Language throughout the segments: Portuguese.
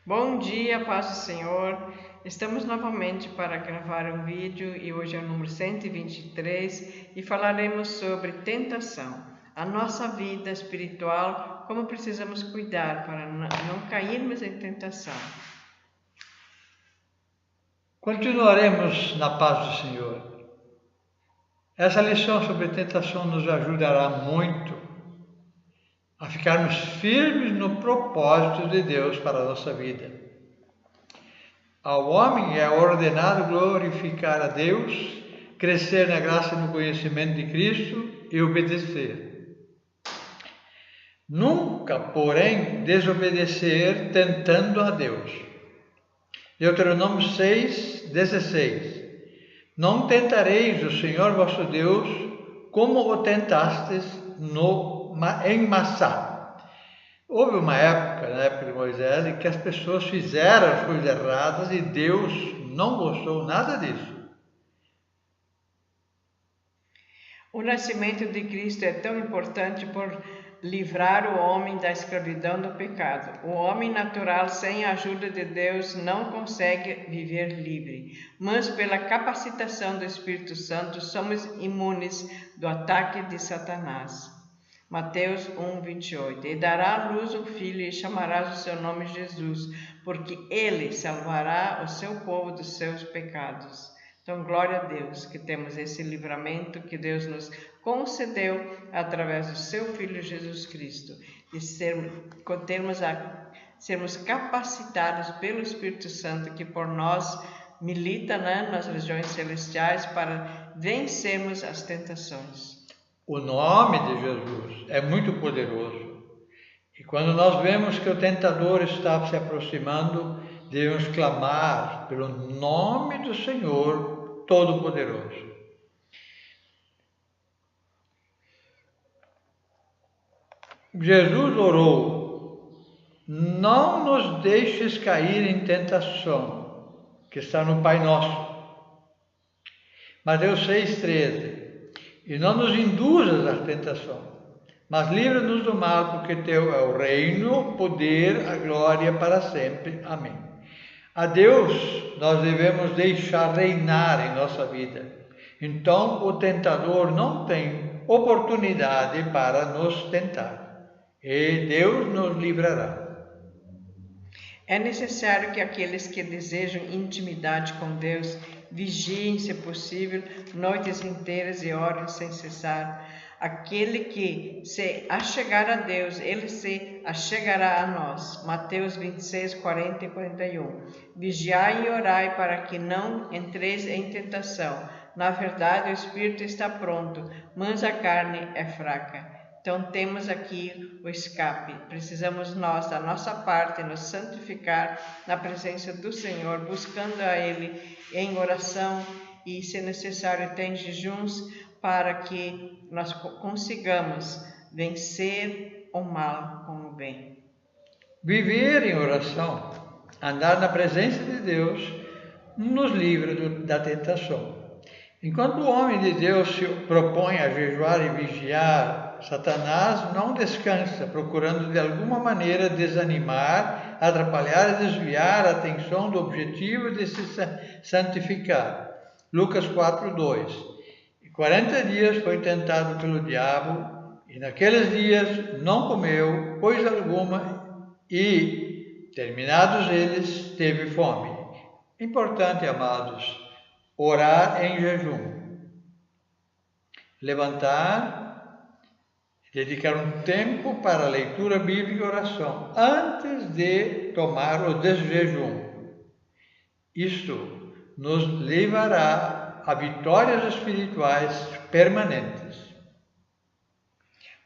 Bom dia, paz do Senhor. Estamos novamente para gravar um vídeo e hoje é o número 123 e falaremos sobre tentação. A nossa vida espiritual, como precisamos cuidar para não cairmos em tentação. Continuaremos na paz do Senhor. Essa lição sobre tentação nos ajudará muito a ficarmos firmes no propósito de Deus para a nossa vida. Ao homem é ordenado glorificar a Deus, crescer na graça e no conhecimento de Cristo e obedecer. Nunca, porém, desobedecer tentando a Deus. Deuteronômio 6:16. Não tentareis o Senhor vosso Deus como o tentastes em Massá. Houve uma época, na época de Moisés, em que as pessoas fizeram as coisas erradas e Deus não gostou nada disso. O nascimento de Cristo é tão importante por livrar o homem da escravidão do pecado. O homem natural, sem a ajuda de Deus, não consegue viver livre, mas pela capacitação do Espírito Santo somos imunes do ataque de Satanás. Mateus 1:28. E dará à luz um filho e chamarás o seu nome Jesus, porque ele salvará o seu povo dos seus pecados. Então, glória a Deus que temos esse livramento que Deus nos concedeu através do seu Filho Jesus Cristo, de sermos capacitados pelo Espírito Santo que por nós milita nas regiões celestiais para vencermos as tentações. O nome de Jesus é muito poderoso. E quando nós vemos que o tentador está se aproximando, devemos clamar pelo nome do Senhor Todo-Poderoso. Jesus orou: não nos deixes cair em tentação, que está no Pai Nosso. Mateus 6:13. E não nos induzas à tentação, mas livra-nos do mal, porque teu é o reino, o poder, a glória para sempre. Amém. A Deus nós devemos deixar reinar em nossa vida. Então o tentador não tem oportunidade para nos tentar. E Deus nos livrará. É necessário que aqueles que desejam intimidade com Deus vigiem, se possível, noites inteiras e orem sem cessar. Aquele que se achegar a Deus, ele se achegará a nós. Mateus 26:40 e 41. Vigiai e orai para que não entreis em tentação. Na verdade, o espírito está pronto, mas a carne é fraca. Então temos aqui o escape. Precisamos nós, da nossa parte, nos santificar na presença do Senhor, buscando a Ele em oração e, se necessário, até em jejuns, para que nós consigamos vencer o mal com o bem. Viver em oração, andar na presença de Deus, nos livra da tentação. Enquanto o homem de Deus se propõe a jejuar e vigiar, Satanás não descansa, procurando de alguma maneira desanimar, atrapalhar e desviar a atenção do objetivo de se santificar. Lucas 4:2. E 40 dias foi tentado pelo diabo, e naqueles dias não comeu coisa alguma, e, terminados eles, teve fome. Importante, amados, orar em jejum. Levantar, dedicar um tempo para a leitura bíblica e oração, antes de tomar o desjejum. Isto nos levará a vitórias espirituais permanentes.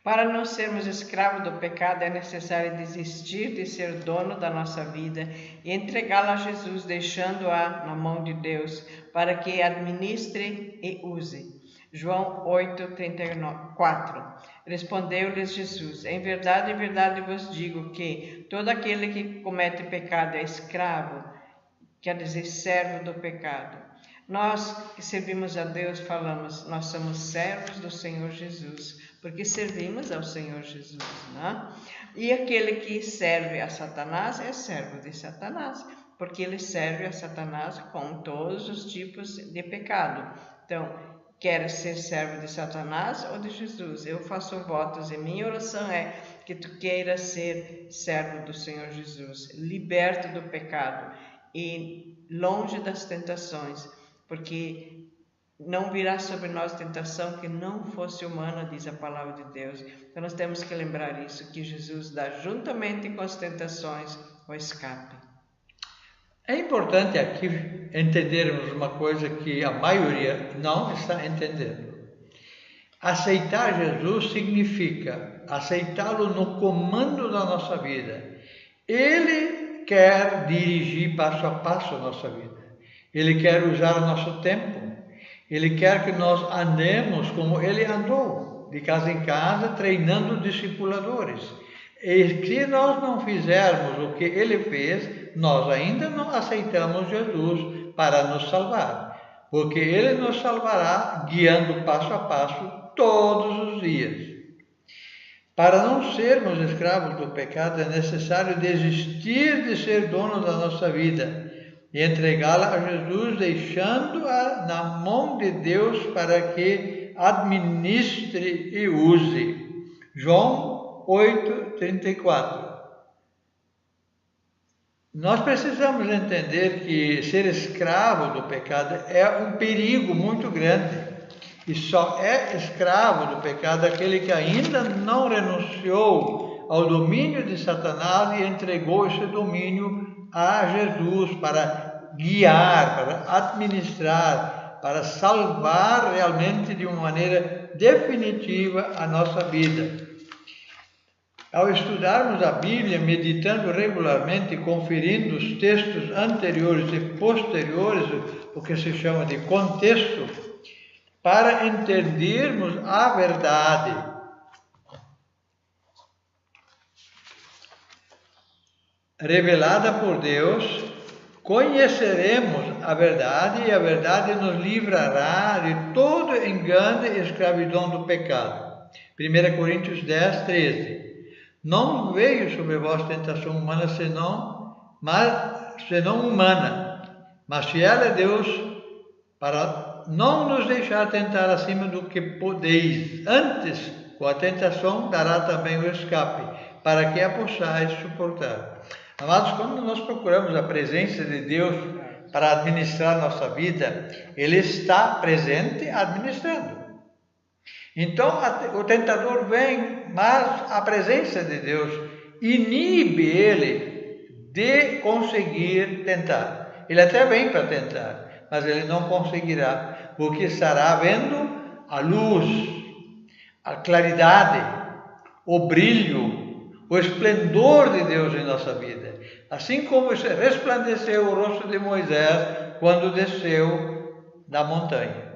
Para não sermos escravos do pecado, é necessário desistir de ser dono da nossa vida e entregá-la a Jesus, deixando-a na mão de Deus, para que administre e use. João 8:34. Respondeu-lhes Jesus: em verdade vos digo que todo aquele que comete pecado é escravo, quer dizer, servo do pecado. Nós que servimos a Deus falamos, nós somos servos do Senhor Jesus, porque servimos ao Senhor Jesus, né? E aquele que serve a Satanás é servo de Satanás, porque ele serve a Satanás com todos os tipos de pecado. Então, quer ser servo de Satanás ou de Jesus? Eu faço votos e minha oração é que tu queiras ser servo do Senhor Jesus, liberto do pecado e longe das tentações, porque não virá sobre nós tentação que não fosse humana, diz a palavra de Deus. Então nós temos que lembrar isso, que Jesus dá juntamente com as tentações o escape. É importante aqui entendermos uma coisa que a maioria não está entendendo. Aceitar Jesus significa aceitá-lo no comando da nossa vida. Ele quer dirigir passo a passo a nossa vida. Ele quer usar o nosso tempo. Ele quer que nós andemos como ele andou, de casa em casa, treinando discipuladores. E se nós não fizermos o que ele fez, nós ainda não aceitamos Jesus para nos salvar, porque ele nos salvará guiando passo a passo todos os dias. Para não sermos escravos do pecado, é necessário desistir de ser dono da nossa vida e entregá-la a Jesus, deixando-a na mão de Deus para que administre e use. João 8:34. Nós precisamos entender que ser escravo do pecado é um perigo muito grande. E só é escravo do pecado aquele que ainda não renunciou ao domínio de Satanás e entregou esse domínio a Jesus para guiar, para administrar, para salvar realmente de uma maneira definitiva a nossa vida. Ao estudarmos a Bíblia, meditando regularmente e conferindo os textos anteriores e posteriores, o que se chama de contexto, para entendermos a verdade. Revelada por Deus, conheceremos a verdade e a verdade nos livrará de todo engano e escravidão do pecado. 1 Coríntios 10:13. Não veio sobre vós tentação humana senão humana, mas fiel é Deus para não nos deixar tentar acima do que podeis. Antes, com a tentação, dará também o escape, para que a possais suportar. Amados, quando nós procuramos a presença de Deus para administrar nossa vida, Ele está presente administrando. Então, o tentador vem, mas a presença de Deus inibe ele de conseguir tentar. Ele até vem para tentar, mas ele não conseguirá, porque estará vendo a luz, a claridade, o brilho, o esplendor de Deus em nossa vida. Assim como resplandeceu o rosto de Moisés quando desceu da montanha.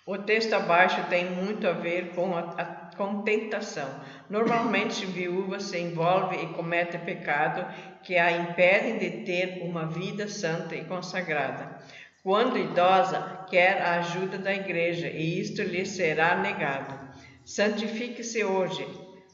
O texto abaixo tem muito a ver com tentação. Normalmente, viúva se envolve e comete pecado que a impede de ter uma vida santa e consagrada. Quando idosa, quer a ajuda da igreja e isto lhe será negado. Santifique-se hoje,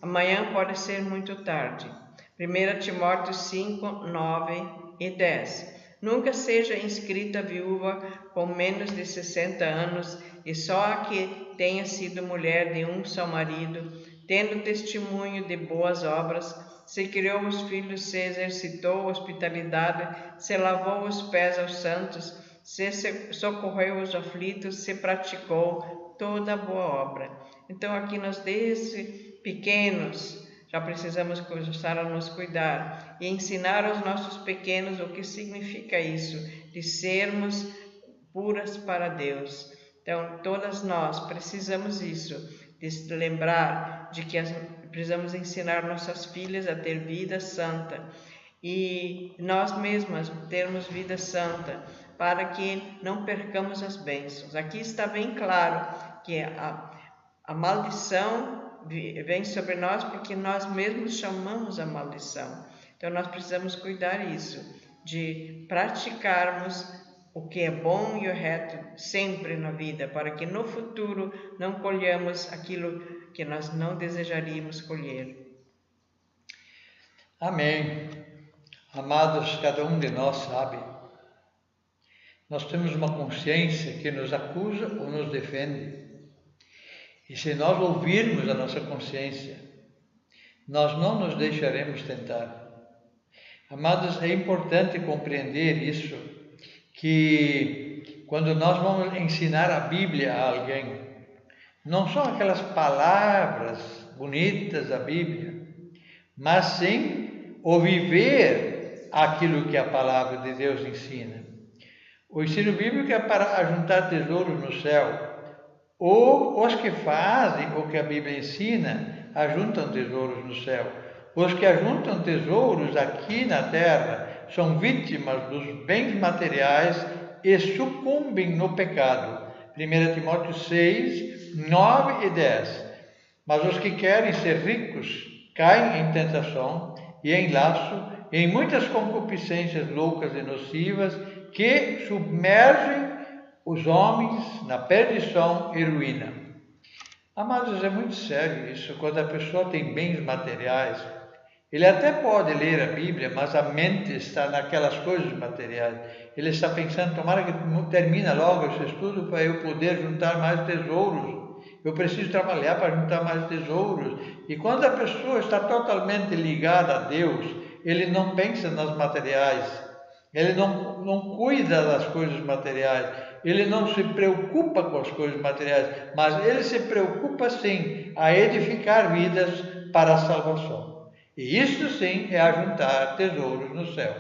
amanhã pode ser muito tarde. 1 Timóteo 5, 9 e 10. Nunca seja inscrita viúva com menos de 60 anos e só a que tenha sido mulher de um só marido, tendo testemunho de boas obras, se criou os filhos, se exercitou a hospitalidade, se lavou os pés aos santos, se socorreu os aflitos, se praticou toda a boa obra. Então aqui nós desde pequenos já precisamos começar a nos cuidar e ensinar aos nossos pequenos o que significa isso, de sermos puras para Deus. Então, todas nós precisamos isso, de lembrar de que precisamos ensinar nossas filhas a ter vida santa e nós mesmas termos vida santa, para que não percamos as bênçãos. Aqui está bem claro que a maldição vem sobre nós porque nós mesmos chamamos a maldição. Então nós precisamos cuidar isso, de praticarmos o que é bom e o reto sempre na vida, para que no futuro não colhamos aquilo que nós não desejaríamos colher. Amém. Amados, cada um de nós sabe. Nós temos uma consciência que nos acusa ou nos defende. E se nós ouvirmos a nossa consciência, nós não nos deixaremos tentar. Amados, é importante compreender isso, que quando nós vamos ensinar a Bíblia a alguém, não são aquelas palavras bonitas da Bíblia, mas sim o viver aquilo que a palavra de Deus ensina. O ensino bíblico é para ajuntar tesouros no céu. Ou os que fazem o que a Bíblia ensina, ajuntam tesouros no céu. Os que ajuntam tesouros aqui na terra são vítimas dos bens materiais e sucumbem no pecado. 1 Timóteo 6, 9 e 10. Mas os que querem ser ricos caem em tentação e em laço e em muitas concupiscências loucas e nocivas que submergem os homens na perdição e ruína. Amados, é muito sério isso. Quando a pessoa tem bens materiais, ele até pode ler a Bíblia, mas a mente está naquelas coisas materiais. Ele está pensando, tomara que termine logo esse estudo para eu poder juntar mais tesouros. Eu preciso trabalhar para juntar mais tesouros. E quando a pessoa está totalmente ligada a Deus, ele não pensa nas materiais. Ele não cuida das coisas materiais. Ele não se preocupa com as coisas materiais. Mas ele se preocupa sim a edificar vidas para a salvação. E isso sim é ajuntar tesouros no céu.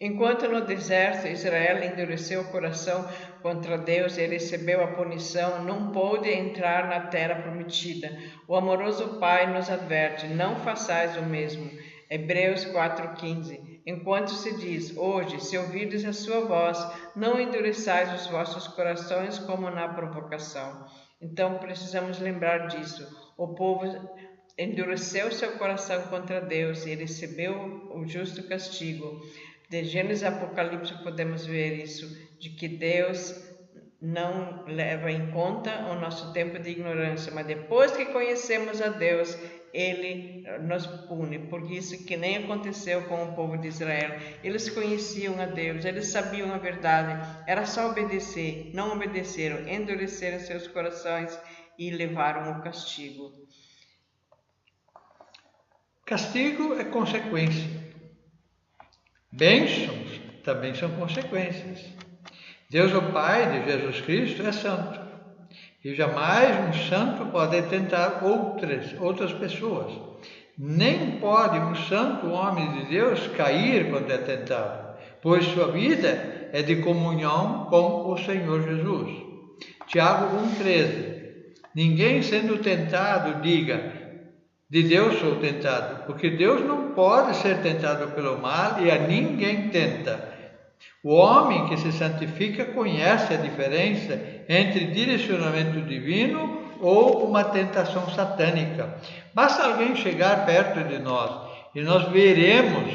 Enquanto no deserto Israel endureceu o coração contra Deus e recebeu a punição, não pôde entrar na terra prometida. O amoroso Pai nos adverte: não façais o mesmo. Hebreus 4,15. Enquanto se diz: hoje, se ouvirdes a sua voz, não endureçais os vossos corações como na provocação. Então precisamos lembrar disso. O povo endureceu seu coração contra Deus e recebeu o justo castigo. De Gênesis e Apocalipse podemos ver isso, de que Deus não leva em conta o nosso tempo de ignorância, mas depois que conhecemos a Deus, Ele nos pune. Por isso que nem aconteceu com o povo de Israel. Eles conheciam a Deus, eles sabiam a verdade, era só obedecer. Não obedeceram, endureceram seus corações e levaram o castigo. Castigo é consequência. Bênçãos também são consequências. Deus, o Pai de Jesus Cristo, é santo. E jamais um santo pode tentar outras pessoas. Nem pode um santo homem de Deus cair quando é tentado, pois sua vida é de comunhão com o Senhor Jesus. Tiago 1,13. Ninguém sendo tentado diga: de Deus sou tentado, porque Deus não pode ser tentado pelo mal e a ninguém tenta. O homem que se santifica conhece a diferença entre direcionamento divino ou uma tentação satânica. Basta alguém chegar perto de nós e nós veremos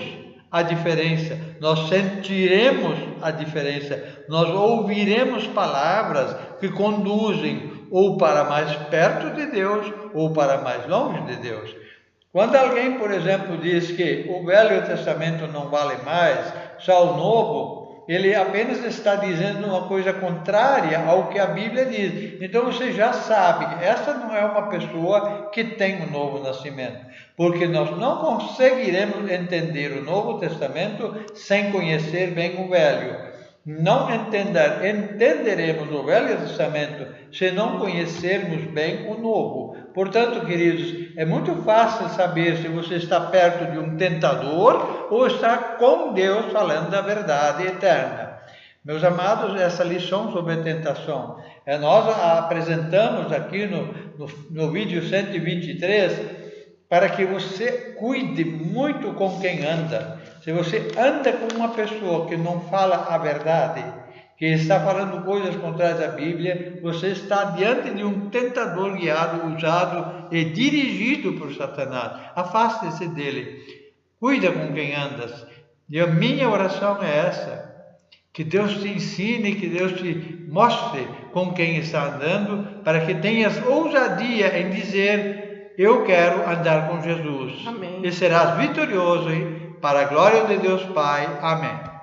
a diferença, nós sentiremos a diferença, nós ouviremos palavras que conduzem ou para mais perto de Deus ou para mais longe de Deus. Quando alguém, por exemplo, diz que o Velho Testamento não vale mais, só o Novo, ele apenas está dizendo uma coisa contrária ao que a Bíblia diz. Então você já sabe, essa não é uma pessoa que tem um novo nascimento, porque nós não conseguiremos entender o Novo Testamento sem conhecer bem o Velho. Não entenderemos o Velho Testamento se não conhecermos bem o Novo. Portanto, queridos, é muito fácil saber se você está perto de um tentador ou está com Deus falando da verdade eterna. Meus amados, essa lição sobre a tentação, nós a apresentamos aqui no vídeo 123 para que você cuide muito com quem anda. Se você anda com uma pessoa que não fala a verdade, que está falando coisas contrárias à Bíblia, você está diante de um tentador guiado, usado e dirigido por Satanás. Afaste-se dele. Cuida com quem andas. E a minha oração é essa. Que Deus te ensine, que Deus te mostre com quem está andando, para que tenhas ousadia em dizer: eu quero andar com Jesus. Amém. E serás vitorioso para a glória de Deus Pai. Amém.